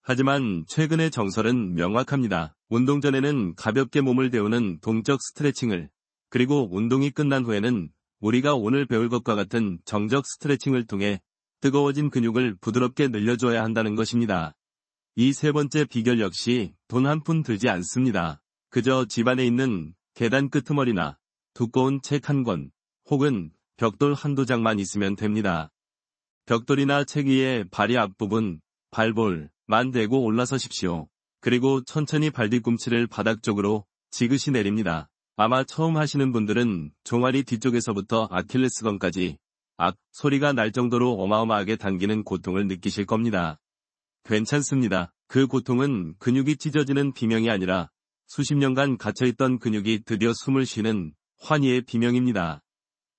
하지만 최근의 정설은 명확합니다. 운동 전에는 가볍게 몸을 데우는 동적 스트레칭을, 그리고 운동이 끝난 후에는 우리가 오늘 배울 것과 같은 정적 스트레칭을 통해 뜨거워진 근육을 부드럽게 늘려줘야 한다는 것입니다. 이 3번째 비결 역시 돈 한 푼 들지 않습니다. 그저 집안에 있는 계단 끄트머리나 두꺼운 책 한 권, 혹은 벽돌 한두 장만 있으면 됩니다. 벽돌이나 책 위에 발이 앞부분, 발볼만 대고 올라서십시오. 그리고 천천히 발뒤꿈치를 바닥 쪽으로 지그시 내립니다. 아마 처음 하시는 분들은 종아리 뒤쪽에서부터 아킬레스건까지 소리가 날 정도로 어마어마하게 당기는 고통을 느끼실 겁니다. 괜찮습니다. 그 고통은 근육이 찢어지는 비명이 아니라 수십 년간 갇혀있던 근육이 드디어 숨을 쉬는 환희의 비명입니다.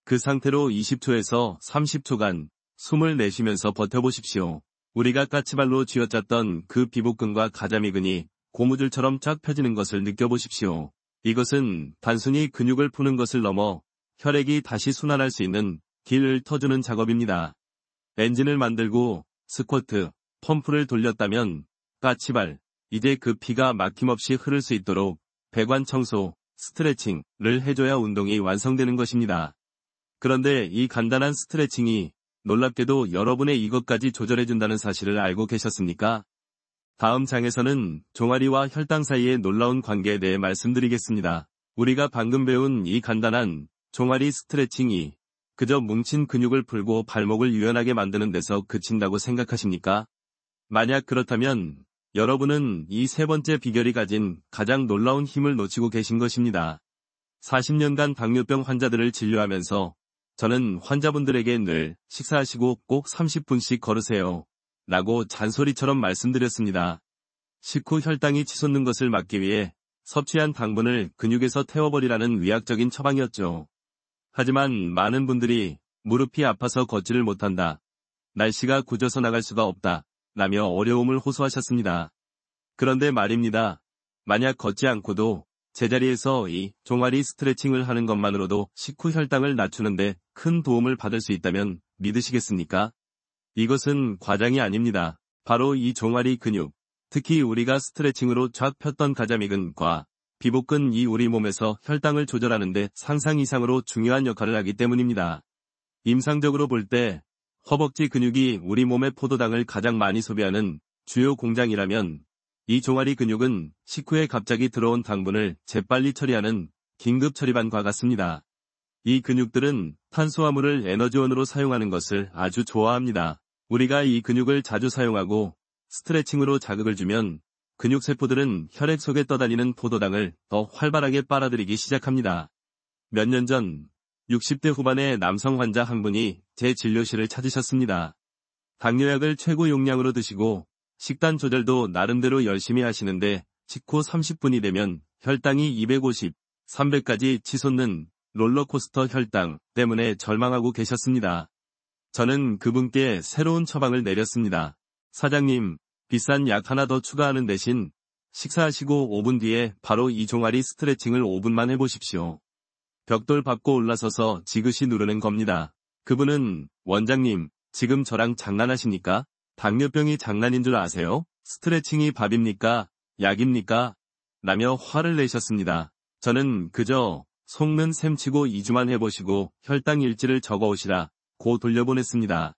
그 상태로 20초에서 30초간 숨을 내쉬면서 버텨보십시오. 우리가 까치발로 쥐어짰던 그 비복근과 가자미근이 고무줄처럼 쫙 펴지는 것을 느껴보십시오. 이것은 단순히 근육을 푸는 것을 넘어 혈액이 다시 순환할 수 있는 길을 터주는 작업입니다. 엔진을 만들고 스쿼트, 펌프를 돌렸다면 까치발, 이제 그 피가 막힘없이 흐를 수 있도록 배관 청소, 스트레칭을 해줘야 운동이 완성되는 것입니다. 그런데 이 간단한 스트레칭이 놀랍게도 여러분의 이것까지 조절해준다는 사실을 알고 계셨습니까? 다음 장에서는 종아리와 혈당 사이의 놀라운 관계에 대해 말씀드리겠습니다. 우리가 방금 배운 이 간단한 종아리 스트레칭이 그저 뭉친 근육을 풀고 발목을 유연하게 만드는 데서 그친다고 생각하십니까? 만약 그렇다면 여러분은 이 세 번째 비결이 가진 가장 놀라운 힘을 놓치고 계신 것입니다. 40년간 당뇨병 환자들을 진료하면서 저는 환자분들에게 늘 식사하시고 꼭 30분씩 걸으세요 라고 잔소리처럼 말씀드렸습니다. 식후 혈당이 치솟는 것을 막기 위해 섭취한 당분을 근육에서 태워버리라는 의학적인 처방이었죠. 하지만 많은 분들이 무릎이 아파서 걷지를 못한다, 날씨가 굳어서 나갈 수가 없다 라며 어려움을 호소하셨습니다. 그런데 말입니다. 만약 걷지 않고도 제자리에서 이 종아리 스트레칭을 하는 것만으로도 식후 혈당을 낮추는데 큰 도움을 받을 수 있다면 믿으시겠습니까? 이것은 과장이 아닙니다. 바로 이 종아리 근육, 특히 우리가 스트레칭으로 쫙 폈던 가자미근과 비복근 이 우리 몸에서 혈당을 조절하는데 상상 이상으로 중요한 역할을 하기 때문입니다. 임상적으로 볼 때 허벅지 근육이 우리 몸의 포도당을 가장 많이 소비하는 주요 공장이라면 이 종아리 근육은 식후에 갑자기 들어온 당분을 재빨리 처리하는 긴급 처리반과 같습니다. 이 근육들은 탄수화물을 에너지원으로 사용하는 것을 아주 좋아합니다. 우리가 이 근육을 자주 사용하고 스트레칭으로 자극을 주면 근육세포들은 혈액 속에 떠다니는 포도당을 더 활발하게 빨아들이기 시작합니다. 몇 년 전 60대 후반의 남성 환자 한 분이 제 진료실을 찾으셨습니다. 당뇨약을 최고 용량으로 드시고 식단 조절도 나름대로 열심히 하시는데 식후 30분이 되면 혈당이 250, 300까지 치솟는 롤러코스터 혈당 때문에 절망하고 계셨습니다. 저는 그분께 새로운 처방을 내렸습니다. 사장님, 비싼 약 하나 더 추가하는 대신 식사하시고 5분 뒤에 바로 이 종아리 스트레칭을 5분만 해보십시오. 벽돌 밟고 올라서서 지그시 누르는 겁니다. 그분은 원장님, 지금 저랑 장난하십니까? 당뇨병이 장난인 줄 아세요? 스트레칭이 밥입니까? 약입니까? 라며 화를 내셨습니다. 저는 그저 속는 셈치고 2주만 해보시고 혈당 일지를 적어오시라 고 돌려보냈습니다.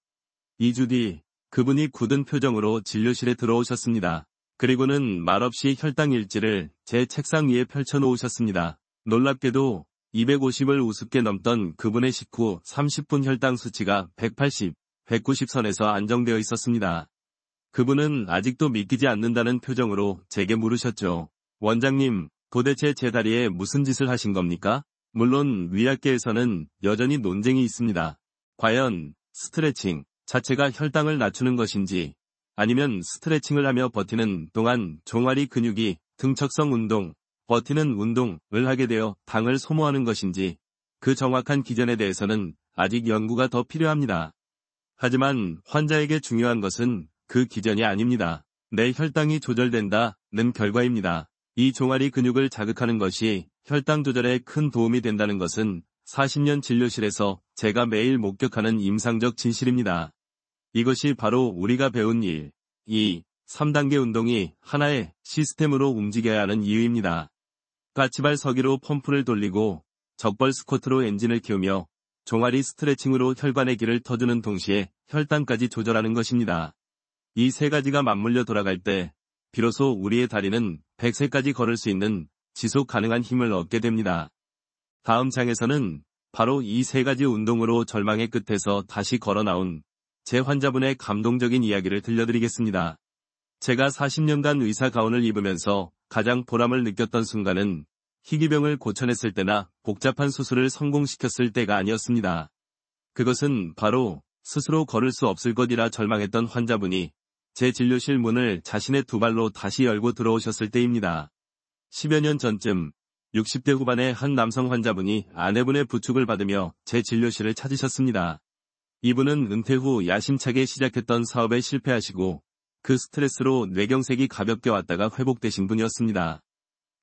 2주 뒤 그분이 굳은 표정으로 진료실에 들어오셨습니다. 그리고는 말없이 혈당 일지를 제 책상 위에 펼쳐놓으셨습니다. 놀랍게도 250을 우습게 넘던 그분의 식후 30분 혈당 수치가 180, 190 선에서 안정되어 있었습니다. 그분은 아직도 믿기지 않는다는 표정으로 제게 물으셨죠. 원장님, 도대체 제 다리에 무슨 짓을 하신 겁니까? 물론 의학계에서는 여전히 논쟁이 있습니다. 과연 스트레칭 자체가 혈당을 낮추는 것인지, 아니면 스트레칭을 하며 버티는 동안 종아리 근육이 등척성 운동, 버티는 운동을 하게 되어 당을 소모하는 것인지, 그 정확한 기전에 대해서는 아직 연구가 더 필요합니다. 하지만 환자에게 중요한 것은 그 기전이 아닙니다. 내 혈당이 조절된다는 결과입니다. 이 종아리 근육을 자극하는 것이 혈당 조절에 큰 도움이 된다는 것은 40년 진료실에서 제가 매일 목격하는 임상적 진실입니다. 이것이 바로 우리가 배운 1, 2, 3단계 운동이 하나의 시스템으로 움직여야 하는 이유입니다. 까치발 서기로 펌프를 돌리고 적벌 스쿼트로 엔진을 키우며 종아리 스트레칭으로 혈관의 길을 터주는 동시에 혈당까지 조절하는 것입니다. 이 세 가지가 맞물려 돌아갈 때 비로소 우리의 다리는 100세까지 걸을 수 있는 지속 가능한 힘을 얻게 됩니다. 다음 장에서는 바로 이 세 가지 운동으로 절망의 끝에서 다시 걸어 나온 제 환자분의 감동적인 이야기를 들려드리겠습니다. 제가 40년간 의사 가운을 입으면서 가장 보람을 느꼈던 순간은 희귀병을 고쳐냈을 때나 복잡한 수술을 성공시켰을 때가 아니었습니다. 그것은 바로 스스로 걸을 수 없을 것이라 절망했던 환자분이 제 진료실 문을 자신의 두 발로 다시 열고 들어오셨을 때입니다. 10여 년 전쯤 60대 후반의 한 남성 환자분이 아내분의 부축을 받으며 제 진료실을 찾으셨습니다. 이분은 은퇴 후 야심차게 시작했던 사업에 실패하시고 그 스트레스로 뇌경색이 가볍게 왔다가 회복되신 분이었습니다.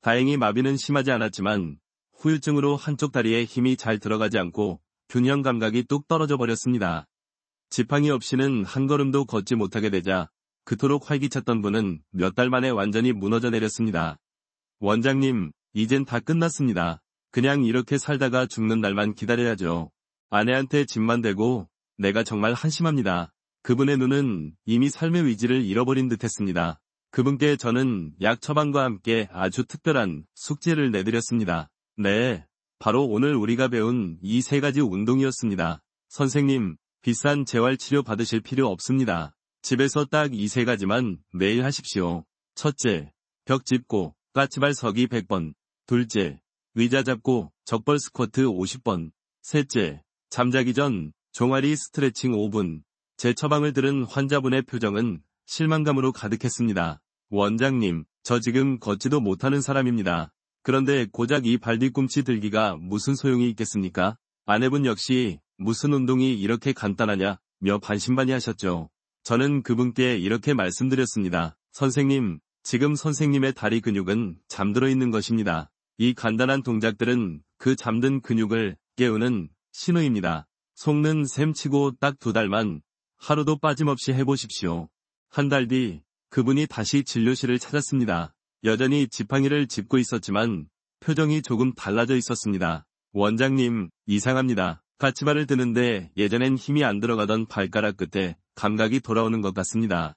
다행히 마비는 심하지 않았지만 후유증으로 한쪽 다리에 힘이 잘 들어가지 않고 균형 감각이 뚝 떨어져 버렸습니다. 지팡이 없이는 한 걸음도 걷지 못하게 되자 그토록 활기찼던 분은 몇 달 만에 완전히 무너져 내렸습니다. 원장님, 이젠 다 끝났습니다. 그냥 이렇게 살다가 죽는 날만 기다려야죠. 아내한테 짐만 대고 내가 정말 한심합니다. 그분의 눈은 이미 삶의 의지를 잃어버린 듯했습니다. 그분께 저는 약 처방과 함께 아주 특별한 숙제를 내드렸습니다. 네, 바로 오늘 우리가 배운 이 3가지 운동이었습니다. 선생님, 비싼 재활치료 받으실 필요 없습니다. 집에서 딱 이 3가지만 매일 하십시오. 첫째, 벽 짚고 까치발 서기 100번. 둘째, 의자 잡고 적벌 스쿼트 50번. 셋째, 잠자기 전 종아리 스트레칭 5분. 제 처방을 들은 환자분의 표정은 실망감으로 가득했습니다. 원장님, 저 지금 걷지도 못하는 사람입니다. 그런데 고작 이 발뒤꿈치 들기가 무슨 소용이 있겠습니까? 아내분 역시 무슨 운동이 이렇게 간단하냐며 반신반의하셨죠. 저는 그분께 이렇게 말씀드렸습니다. 선생님, 지금 선생님의 다리 근육은 잠들어 있는 것입니다. 이 간단한 동작들은 그 잠든 근육을 깨우는 신호입니다. 속는 셈 치고 딱 2달만 하루도 빠짐없이 해보십시오. 한 달 뒤 그분이 다시 진료실을 찾았습니다. 여전히 지팡이를 짚고 있었지만 표정이 조금 달라져 있었습니다. 원장님, 이상합니다. 까치발을 드는데 예전엔 힘이 안 들어가던 발가락 끝에 감각이 돌아오는 것 같습니다.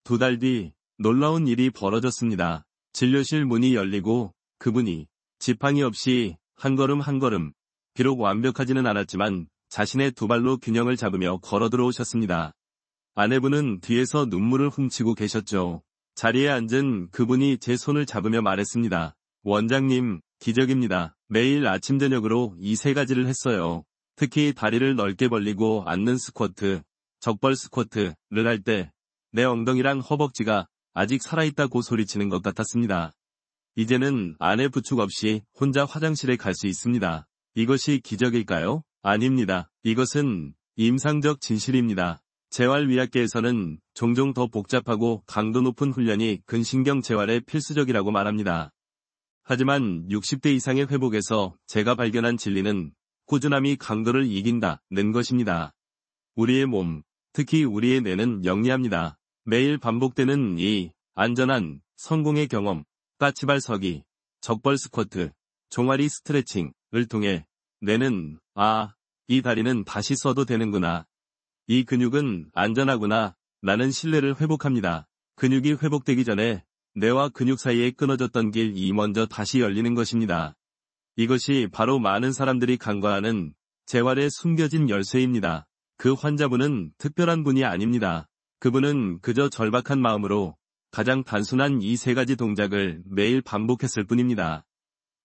2달 뒤 놀라운 일이 벌어졌습니다. 진료실 문이 열리고 그분이 지팡이 없이 한 걸음 한 걸음, 비록 완벽하지는 않았지만 자신의 2발로 균형을 잡으며 걸어 들어오셨습니다. 아내분은 뒤에서 눈물을 훔치고 계셨죠. 자리에 앉은 그분이 제 손을 잡으며 말했습니다. 원장님, 기적입니다. 매일 아침 저녁으로 이 3가지를 했어요. 특히 다리를 넓게 벌리고 앉는 스쿼트, 적벌 스쿼트를 할 때 내 엉덩이랑 허벅지가 아직 살아있다고 소리치는 것 같았습니다. 이제는 아내 부축 없이 혼자 화장실에 갈 수 있습니다. 이것이 기적일까요? 아닙니다. 이것은 임상적 진실입니다. 재활의학계에서는 종종 더 복잡하고 강도 높은 훈련이 근신경 재활에 필수적이라고 말합니다. 하지만 60대 이상의 회복에서 제가 발견한 진리는 꾸준함이 강도를 이긴다는 것입니다. 우리의 몸, 특히 우리의 뇌는 영리합니다. 매일 반복되는 이 안전한 성공의 경험, 까치발 서기, 적벌 스쿼트, 종아리 스트레칭을 통해 뇌는 이 다리는 다시 써도 되는구나. 이 근육은 안전하구나. 라는 신뢰를 회복합니다. 근육이 회복되기 전에 뇌와 근육 사이에 끊어졌던 길이 먼저 다시 열리는 것입니다. 이것이 바로 많은 사람들이 간과하는 재활의 숨겨진 열쇠입니다. 그 환자분은 특별한 분이 아닙니다. 그분은 그저 절박한 마음으로 가장 단순한 이 3가지 동작을 매일 반복했을 뿐입니다.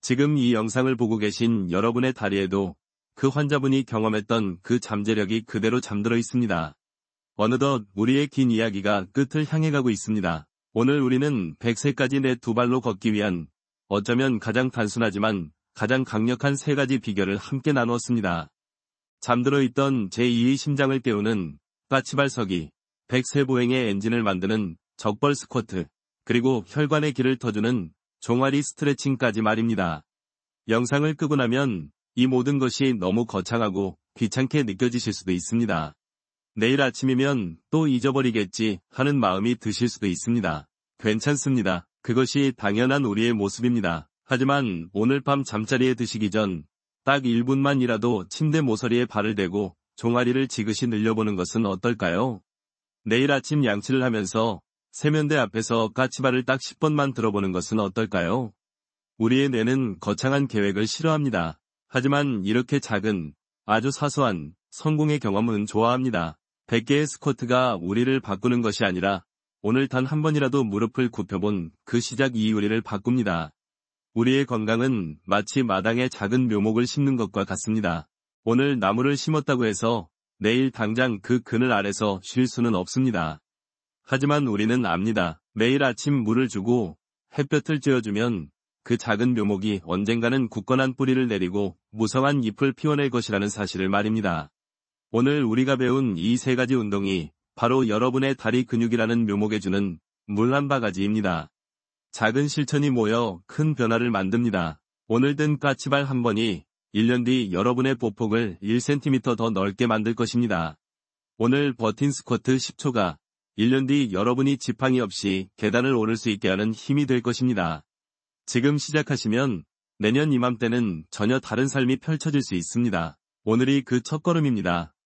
지금 이 영상을 보고 계신 여러분의 다리에도 그 환자분이 경험했던 그 잠재력이 그대로 잠들어 있습니다. 어느덧 우리의 긴 이야기가 끝을 향해 가고 있습니다. 오늘 우리는 100세까지 내 2발로 걷기 위한 어쩌면 가장 단순하지만 가장 강력한 3가지 비결을 함께 나누었습니다. 잠들어 있던 제2의 심장을 깨우는 까치발 서기, 100세보행의 엔진을 만드는 적벌 스쿼트, 그리고 혈관의 길을 터주는 종아리 스트레칭까지 말입니다. 영상을 끄고 나면 이 모든 것이 너무 거창하고 귀찮게 느껴지실 수도 있습니다. 내일 아침이면 또 잊어버리겠지 하는 마음이 드실 수도 있습니다. 괜찮습니다. 그것이 당연한 우리의 모습입니다. 하지만 오늘 밤 잠자리에 드시기 전 딱 1분만이라도 침대 모서리에 발을 대고 종아리를 지그시 늘려보는 것은 어떨까요? 내일 아침 양치를 하면서 세면대 앞에서 까치발을 딱 10번만 들어보는 것은 어떨까요? 우리의 뇌는 거창한 계획을 싫어합니다. 하지만 이렇게 작은, 아주 사소한 성공의 경험은 좋아합니다. 100개의 스쿼트가 우리를 바꾸는 것이 아니라 오늘 단 한 번이라도 무릎을 굽혀본 그 시작이 우리를 바꿉니다. 우리의 건강은 마치 마당에 작은 묘목을 심는 것과 같습니다. 오늘 나무를 심었다고 해서 내일 당장 그 그늘 아래서 쉴 수는 없습니다. 하지만 우리는 압니다. 매일 아침 물을 주고 햇볕을 쬐어주면 그 작은 묘목이 언젠가는 굳건한 뿌리를 내리고 무성한 잎을 피워낼 것이라는 사실을 말입니다. 오늘 우리가 배운 이 세 가지 운동이 바로 여러분의 다리 근육이라는 묘목에 주는 물 한 바가지입니다. 작은 실천이 모여 큰 변화를 만듭니다. 오늘 든 까치발 한 번이 1년 뒤 여러분의 보폭을 1cm 더 넓게 만들 것입니다. 오늘 버틴 스쿼트 10초가 1년 뒤 여러분이 지팡이 없이 계단을 오를 수 있게 하는 힘이 될 것입니다. 지금 시작하시면 내년 이맘때는 전혀 다른 삶이 펼쳐질 수 있습니다. 오늘이 그 첫걸음입니다.